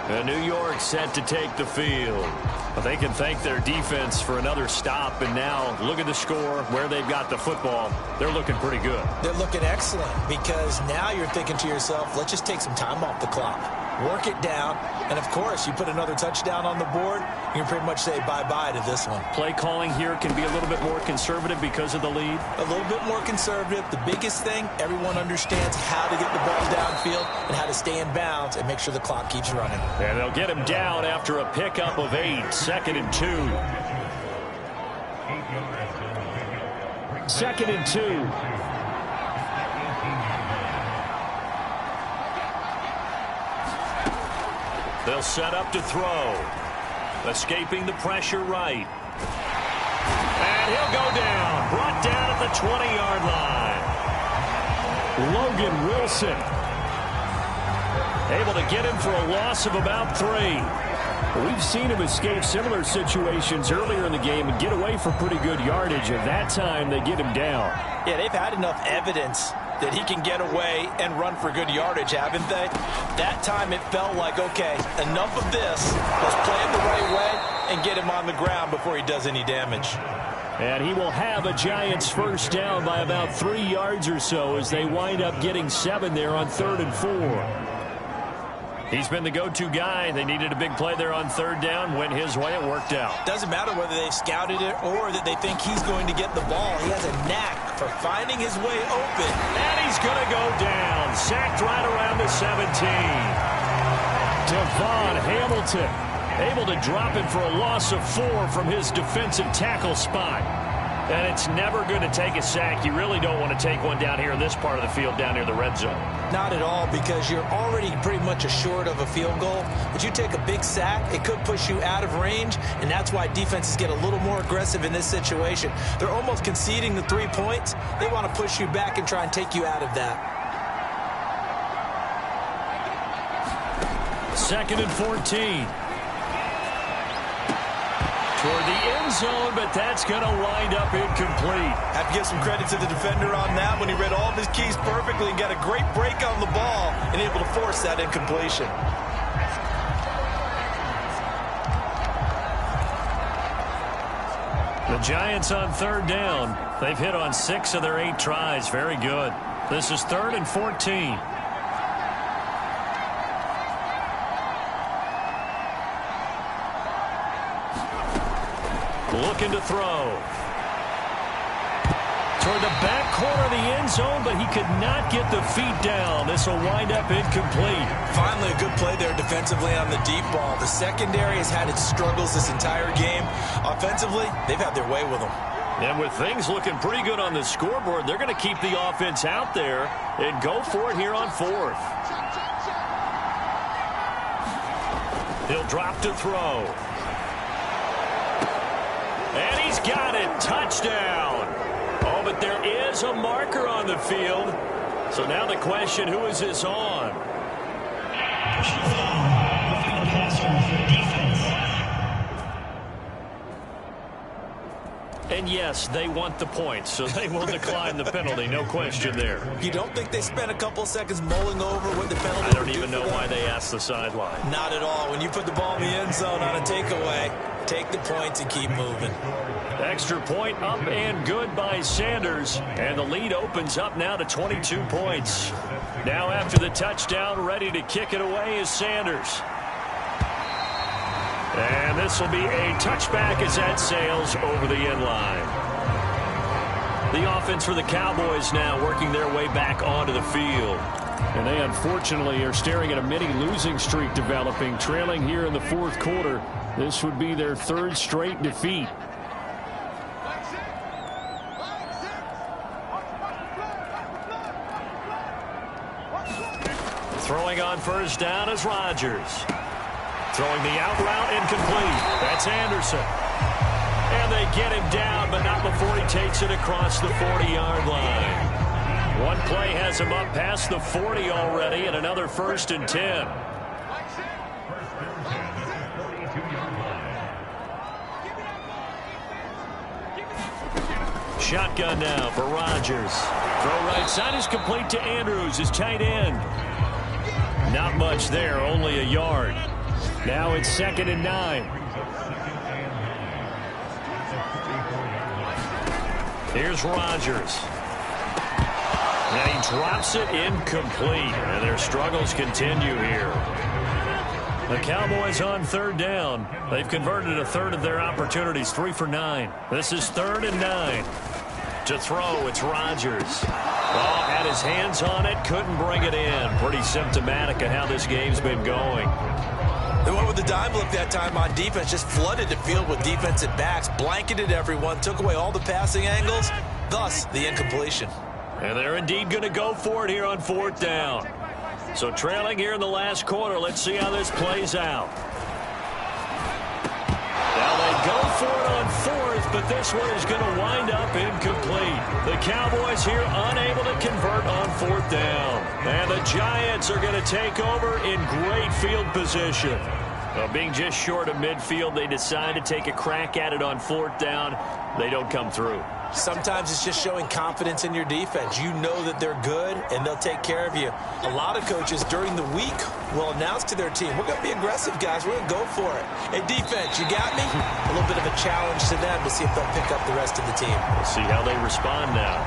S5: And New York set to take the field. But they can thank their defense for another stop. And now look at the score, where they've got the football. They're looking pretty good.
S4: They're looking excellent because now you're thinking to yourself, let's just take some time off the clock. Work it down. And, of course, you put another touchdown on the board, you can pretty much say bye-bye to this one.
S5: Play calling here can be a little bit more conservative because of the lead.
S4: A little bit more conservative. The biggest thing, everyone understands how to get the ball downfield and how to stay in bounds and make sure the clock keeps running.
S5: And they'll get him down after a pickup of 8. 2nd and 2. 2nd and 2. They'll set up to throw. Escaping the pressure right. And he'll go down. Brought down at the 20-yard line. Logan Wilson. Able to get him for a loss of about 3. We've seen him escape similar situations earlier in the game and get away for pretty good yardage. And that time they get him down.
S4: Yeah, they've had enough evidence that he can get away and run for good yardage, haven't they? That time it felt like, okay, enough of this. Let's play it the right way and get him on the ground before he does any damage.
S5: And he will have a Giants first down by about 3 yards or so as they wind up getting 7 there on 3rd and 4. He's been the go-to guy. They needed a big play there on 3rd down. Went his way. It worked out.
S4: Doesn't matter whether they've scouted it or that they think he's going to get the ball. He has a knack for finding his way open.
S5: And he's going to go down. Sacked right around the 17. Devon Hamilton able to drop him for a loss of 4 from his defensive tackle spot. And it's never going to take a sack. You really don't want to take one down here in this part of the field, down near the red zone.
S4: Not at all, because you're already pretty much assured of a field goal. But you take a big sack, it could push you out of range, and that's why defenses get a little more aggressive in this situation. They're almost conceding the 3 points. They want to push you back and try and take you out of that.
S5: 2nd and 14. Toward the end zone, but that's going to wind up incomplete.
S4: Have to give some credit to the defender on that when he read all of his keys perfectly and got a great break on the ball and able to force that incompletion.
S5: The Giants on 3rd down. They've hit on 6 of their 8 tries. Very good. This is 3rd and 14. Looking to throw. Toward the back corner of the end zone, but he could not get the feet down. This will wind up incomplete.
S4: Finally, a good play there defensively on the deep ball. The secondary has had its struggles this entire game. Offensively, they've had their way with them.
S5: And with things looking pretty good on the scoreboard, they're going to keep the offense out there and go for it here on 4th. He'll drop to throw. And he's got it. Touchdown. Oh, but there is a marker on the field. So now the question, who is this on? And yes, they want the points, so they will decline the penalty. No question there.
S4: You don't think they spent a couple seconds mulling over what the penalty
S5: I don't even know why they asked the sideline.
S4: Not at all. When you put the ball in the end zone on a takeaway, take the points and keep moving.
S5: Extra point up and good by Sanders. And the lead opens up now to 22 points. Now after the touchdown, ready to kick it away is Sanders. And this will be a touchback as that sails over the end line. The offense for the Cowboys now working their way back onto the field.
S6: And they unfortunately are staring at a mini losing streak developing, trailing here in the fourth quarter. This would be their third straight defeat.
S5: Throwing on first down is Rodgers. Throwing the out route incomplete. That's Anderson. And they get him down, but not before he takes it across the 40-yard line. One play has him up past the 40 already, and another 1st and 10. Shotgun now for Rodgers. Throw right side is complete to Andrews, his tight end. Not much there, only a yard.
S6: Now it's 2nd and 9.
S5: Here's Rodgers. And he drops it incomplete. And their struggles continue here. The Cowboys on 3rd down. They've converted a third of their opportunities, 3 for 9. This is 3rd and 9. To throw, it's Rodgers. Well, had his hands on it, couldn't bring it in. Pretty symptomatic of how this game's been going.
S4: They went with the dime look that time on defense, just flooded the field with defensive backs, blanketed everyone, took away all the passing angles, thus the incompletion.
S5: And they're indeed going to go for it here on 4th down. So trailing here in the last quarter, let's see how this plays out. Now they go for it on 4th, but this one is going to wind up incomplete. The Cowboys here unable to convert on 4th down. And the Giants are going to take over in great field position. Well, being just short of midfield, they decide to take a crack at it on 4th down. They don't come through.
S4: Sometimes it's just showing confidence in your defense. You know that they're good, and they'll take care of you. A lot of coaches during the week will announce to their team, we're going to be aggressive, guys. We're going to go for it. Hey, defense, you got me? A little bit of a challenge to them to see if they'll pick up the rest of the team.
S5: We'll see how they respond now.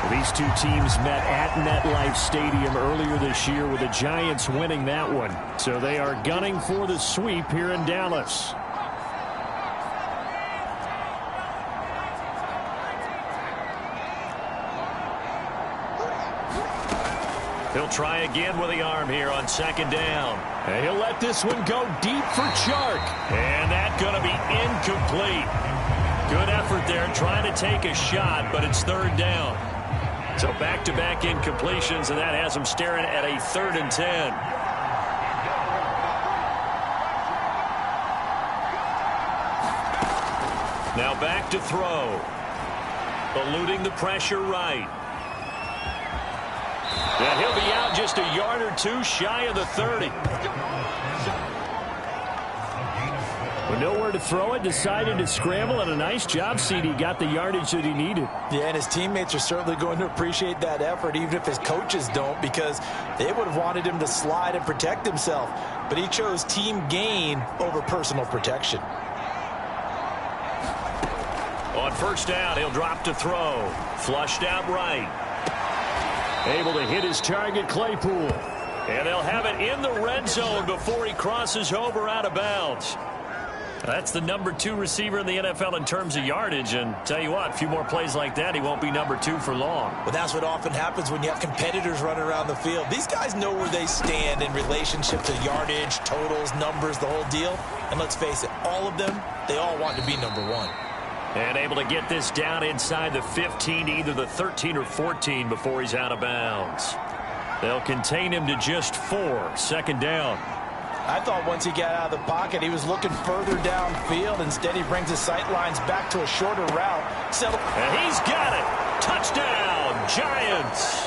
S6: These two teams met at MetLife Stadium earlier this year with the Giants winning that one. So they are gunning for the sweep here in Dallas.
S5: He'll try again with the arm here on 2nd down.
S6: And he'll let this one go deep for Chark.
S5: And that's going to be incomplete. Good effort there trying to take a shot, but it's 3rd down. So back-to-back incompletions, and that has them staring at a 3rd and 10. Now back to throw. Eluding the pressure right. And he'll be out just a yard or two shy of the 30.
S6: With nowhere to throw it, decided to scramble, and a nice job, CD. Got the yardage that he needed.
S4: Yeah, and his teammates are certainly going to appreciate that effort, even if his coaches don't, because they would have wanted him to slide and protect himself. But he chose team gain over personal protection.
S5: On 1st down, he'll drop to throw. Flushed out right.
S6: Able to hit his target, Claypool.
S5: And they'll have it in the red zone before he crosses over out of bounds. That's the number 2 receiver in the NFL in terms of yardage. And tell you what, a few more plays like that, he won't be number 2 for long.
S4: But that's what often happens when you have competitors running around the field. These guys know where they stand in relationship to yardage, totals, numbers, the whole deal. And let's face it, all of them, they all want to be number 1.
S5: And able to get this down inside the 15, either the 13 or 14 before he's out of bounds. They'll contain him to just 4. 2nd down.
S4: I thought once he got out of the pocket, he was looking further downfield. Instead, he brings his sight lines back to a shorter route.
S5: And he's got it. Touchdown, Giants.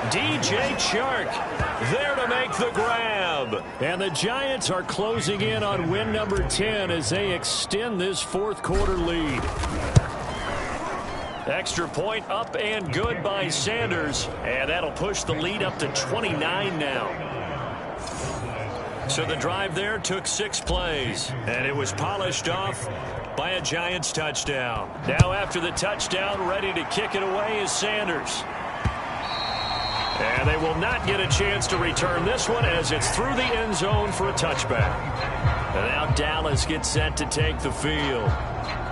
S5: DJ Chark there to make the grab.
S6: And the Giants are closing in on win number 10 as they extend this 4th quarter lead.
S5: Extra point up and good by Sanders. And that'll push the lead up to 29 now. So the drive there took 6 plays. And it was polished off by a Giants touchdown. Now after the touchdown, ready to kick it away is Sanders. And they will not get a chance to return this one as it's through the end zone for a touchback. And now Dallas gets set to take the field.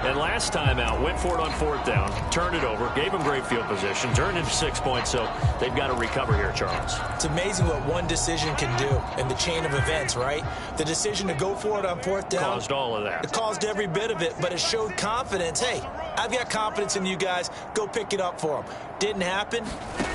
S5: And last time out, went for it on 4th down, turned it over, gave them great field position, turned into 6 points, so they've got to recover here, Charles.
S4: It's amazing what one decision can do in the chain of events, right? The decision to go for it on 4th down.
S5: Caused all of that.
S4: It caused every bit of it, but it showed confidence. Hey, I've got confidence in you guys. Go pick it up for them. Didn't happen.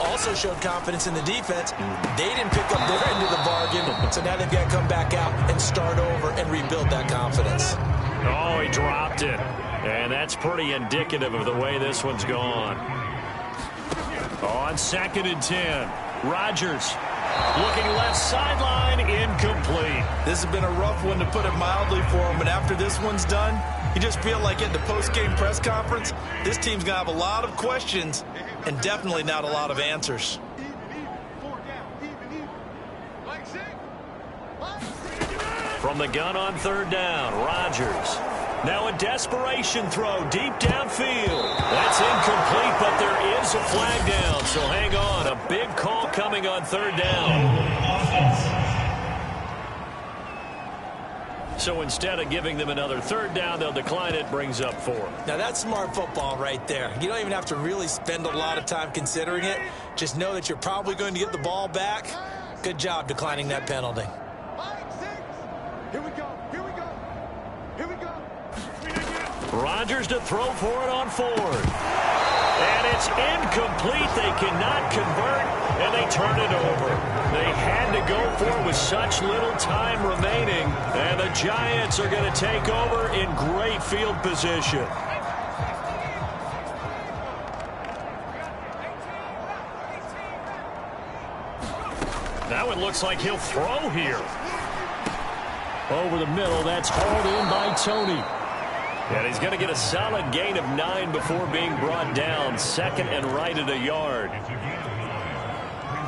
S4: Also showed confidence in the defense. They didn't pick up their end of the bargain, so now they've got to come back out and start over and rebuild that confidence.
S5: Oh, he dropped it. And that's pretty indicative of the way this one's gone. On 2nd and 10, Rodgers looking left sideline, incomplete.
S4: This has been a rough one, to put it mildly, for him. And after this one's done, you just feel like at the post-game press conference, this team's going to have a lot of questions and definitely not a lot of answers.
S5: From the gun on 3rd down, Rodgers. Now a desperation throw deep downfield. That's incomplete, but there is a flag down, so hang on. A big call coming on 3rd down. So instead of giving them another 3rd down, they'll decline it, brings up 4.
S4: Now that's smart football right there. You don't even have to really spend a lot of time considering it. Just know that you're probably going to get the ball back. Good job declining that penalty.
S7: Here we go. Here we go. Here we go.
S5: Rodgers to throw for it on 4th. And it's incomplete. They cannot convert, and they turn it over. They had to go for it with such little time remaining, and the Giants are going to take over in great field position. Now it looks like he'll throw here.
S6: Over the middle, that's hauled in by Tony.
S5: And he's going to get a solid gain of 9 before being brought down. 2nd and right at a yard.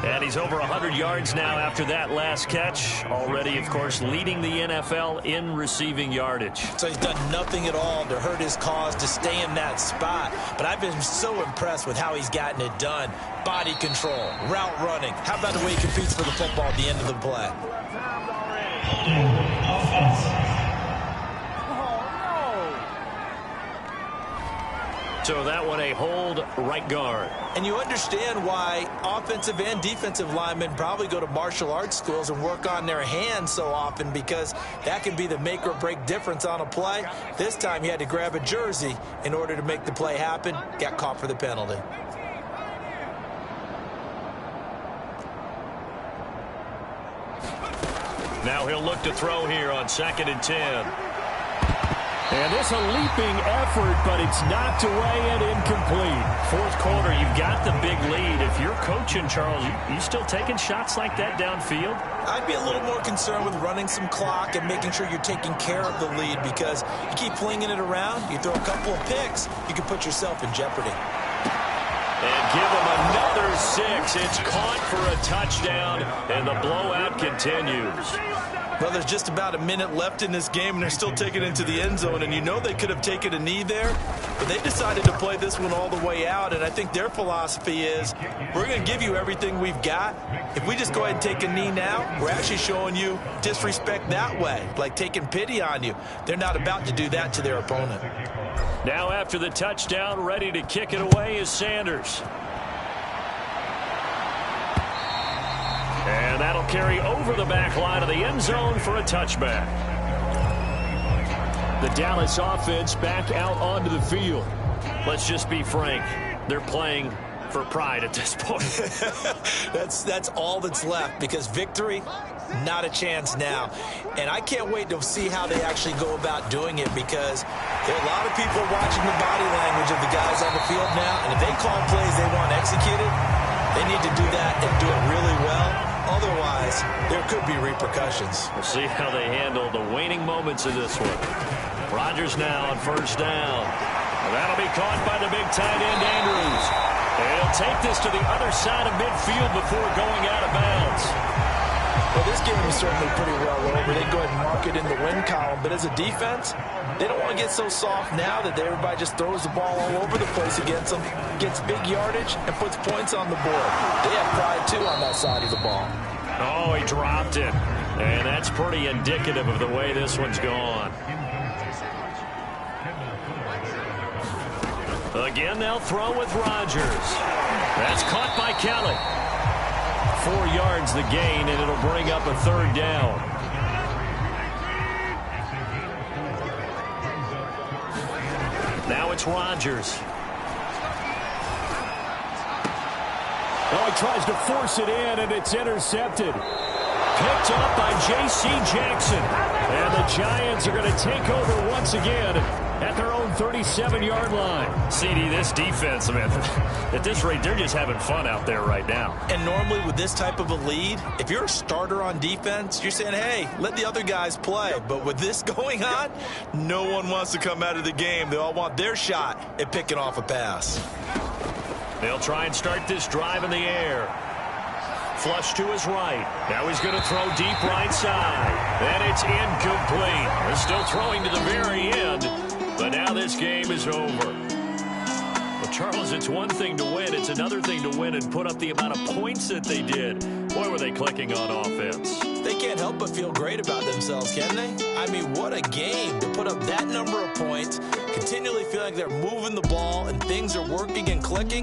S5: And he's over 100 yards now after that last catch. Already, of course, leading the NFL in receiving yardage.
S4: So he's done nothing at all to hurt his cause, to stay in that spot. But I've been so impressed with how he's gotten it done. Body control, route running. How about the way he competes for the football at the end of the play?
S5: So that one a hold right guard.
S4: And you understand why offensive and defensive linemen probably go to martial arts schools and work on their hands so often, because that can be the make or break difference on a play. This time he had to grab a jersey in order to make the play happen. Got caught for the penalty.
S5: Now he'll look to throw here on 2nd and 10.
S6: And this a leaping effort, but it's knocked away and incomplete.
S5: 4th quarter, you've got the big lead. If you're coaching, Charles, you still taking shots like that downfield?
S4: I'd be a little more concerned with running some clock and making sure you're taking care of the lead, because you keep flinging it around, you throw a couple of picks, you can put yourself in jeopardy.
S5: And give him another 6. It's caught for a touchdown, and the blowout continues.
S4: Well, there's just about a minute left in this game, and they're still taking it into the end zone. And you know they could have taken a knee there, but they decided to play this one all the way out. And I think their philosophy is, we're going to give you everything we've got. If we just go ahead and take a knee now, we're actually showing you disrespect that way, like taking pity on you. They're not about to do that to their opponent.
S5: Now after the touchdown, ready to kick it away is Sanders. And that'll carry over the back line of the end zone for a touchback.
S6: The Dallas offense back out onto the field.
S5: Let's just be frank. They're playing for pride at this point.
S4: That's all that's left, because victory, not a chance now. And I can't wait to see how they actually go about doing it, because there are a lot of people watching the body language of the guys on the field now. And if they call plays they want executed, they need to do that and do it really well. Otherwise, there could be repercussions.
S5: We'll see how they handle the waning moments of this one. Rodgers now on 1st down.
S3: That'll be caught by the big tight end, Andrews. And he'll take this to the other side of midfield before going out of bounds.
S4: Well, this game is certainly pretty well over. They go ahead and mark it in the win column. But as a defense, they don't want to get so soft now that everybody just throws the ball all over the place against them, gets big yardage, and puts points on the board. They have pride, too, on that side of the ball.
S3: Oh, he dropped it. And that's pretty indicative of the way this one's gone. Again, they'll throw with Rodgers. That's caught by Kelly. 4 yards the gain, and it'll bring up a third down. Now it's Rodgers.
S6: Oh, he tries to force it in, and it's intercepted. Picked up by J.C. Jackson. And the Giants are going to take over once again at their own 37-yard line.
S3: CD, this defense, man, at this rate, they're just having fun out there right now.
S4: And normally with this type of a lead, if you're a starter on defense, you're saying, hey, let the other guys play. But with this going on, no one wants to come out of the game. They all want their shot at picking off a pass.
S3: They'll try and start this drive in the air. Flush to his right. Now he's going to throw deep right side. And it's incomplete. They're still throwing to the very end. But now this game is over. Well, Charles, it's one thing to win. It's another thing to win and put up the amount of points that they did. Boy, were they clicking on offense.
S4: They can't help but feel great about themselves, can they? I mean, what a game to put up that number of points, continually feel like they're moving the ball and things are working and clicking.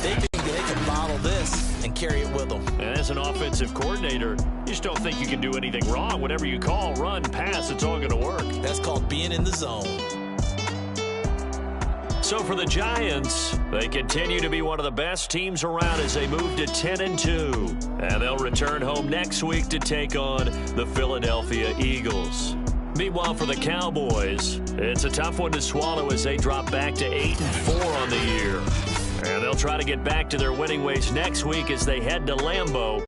S4: They think they can bottle this and carry it with them.
S3: And as an offensive coordinator, you just don't think you can do anything wrong. Whatever you call, run, pass, it's all going to work.
S4: That's called being in the zone.
S3: So for the Giants, they continue to be one of the best teams around as they move to 10-2. And they'll return home next week to take on the Philadelphia Eagles. Meanwhile, for the Cowboys, it's a tough one to swallow as they drop back to 8-4 on the year. And they'll try to get back to their winning ways next week as they head to Lambeau.